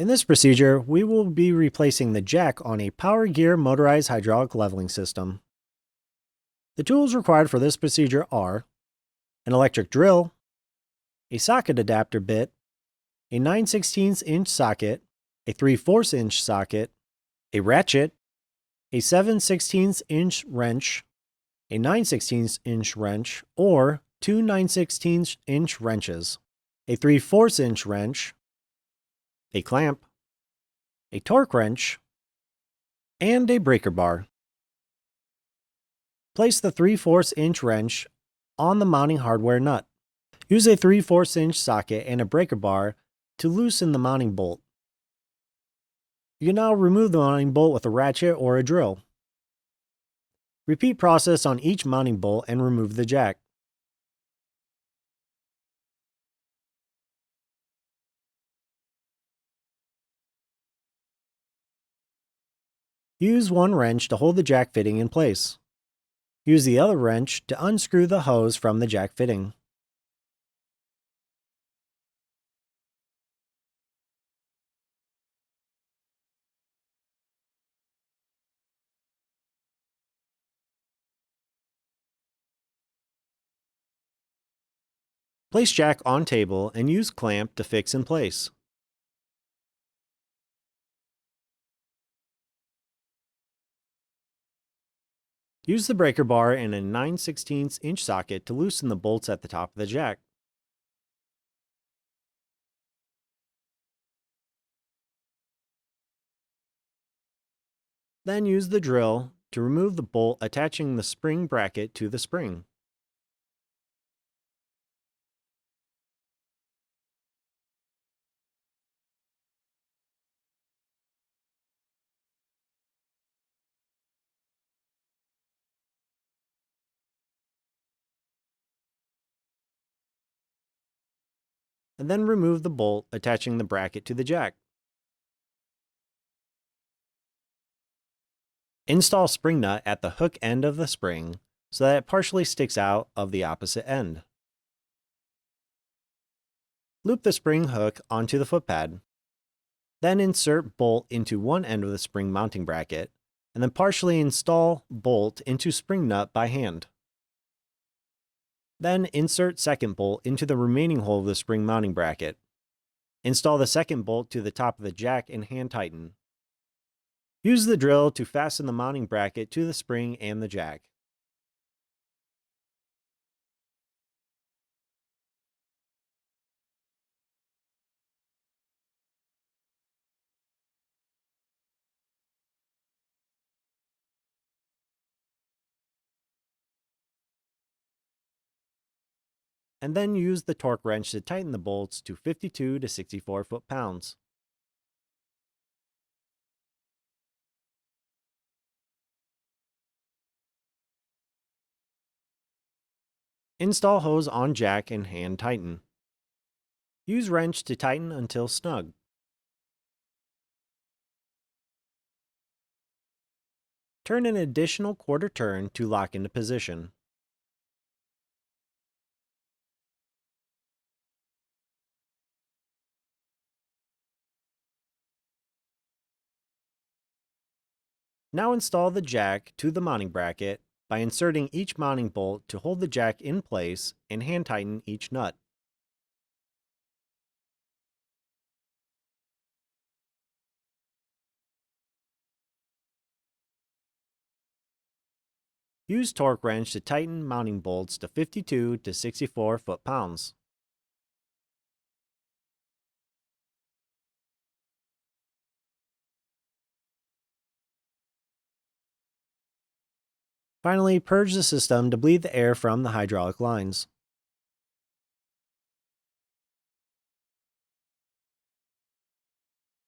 In this procedure, we will be replacing the jack on a power gear motorized hydraulic leveling system. The tools required for this procedure are an electric drill, a socket adapter bit, a 9/16 inch socket, a 3/4 inch socket, a ratchet, a 7/16 inch wrench, a 9/16 inch wrench, or two 9/16 inch wrenches, a 3/4 inch wrench, a clamp, a torque wrench, and a breaker bar. Place the 3/4 inch wrench on the mounting hardware nut. Use a 3/4 inch socket and a breaker bar to loosen the mounting bolt. You can now remove the mounting bolt with a ratchet or a drill. Repeat process on each mounting bolt and remove the jack. Use one wrench to hold the jack fitting in place. Use the other wrench to unscrew the hose from the jack fitting. Place jack on table and use clamp to fix in place. Use the breaker bar and a 9/16 inch socket to loosen the bolts at the top of the jack. Then use the drill to remove the bolt attaching the spring bracket to the spring. And then remove the bolt attaching the bracket to the jack. Install spring nut at the hook end of the spring so that it partially sticks out of the opposite end. Loop the spring hook onto the foot pad. Then insert bolt into one end of the spring mounting bracket, and then partially install bolt into spring nut by hand. Then insert second bolt into the remaining hole of the spring mounting bracket. Install the second bolt to the top of the jack and hand tighten. Use the drill to fasten the mounting bracket to the spring and the jack. And then use the torque wrench to tighten the bolts to 52 to 64 foot-pounds. Install hose on jack and hand tighten. Use wrench to tighten until snug. Turn an additional quarter turn to lock into position. Now install the jack to the mounting bracket by inserting each mounting bolt to hold the jack in place and hand tighten each nut. Use torque wrench to tighten mounting bolts to 52 to 64 foot-pounds. Finally, purge the system to bleed the air from the hydraulic lines.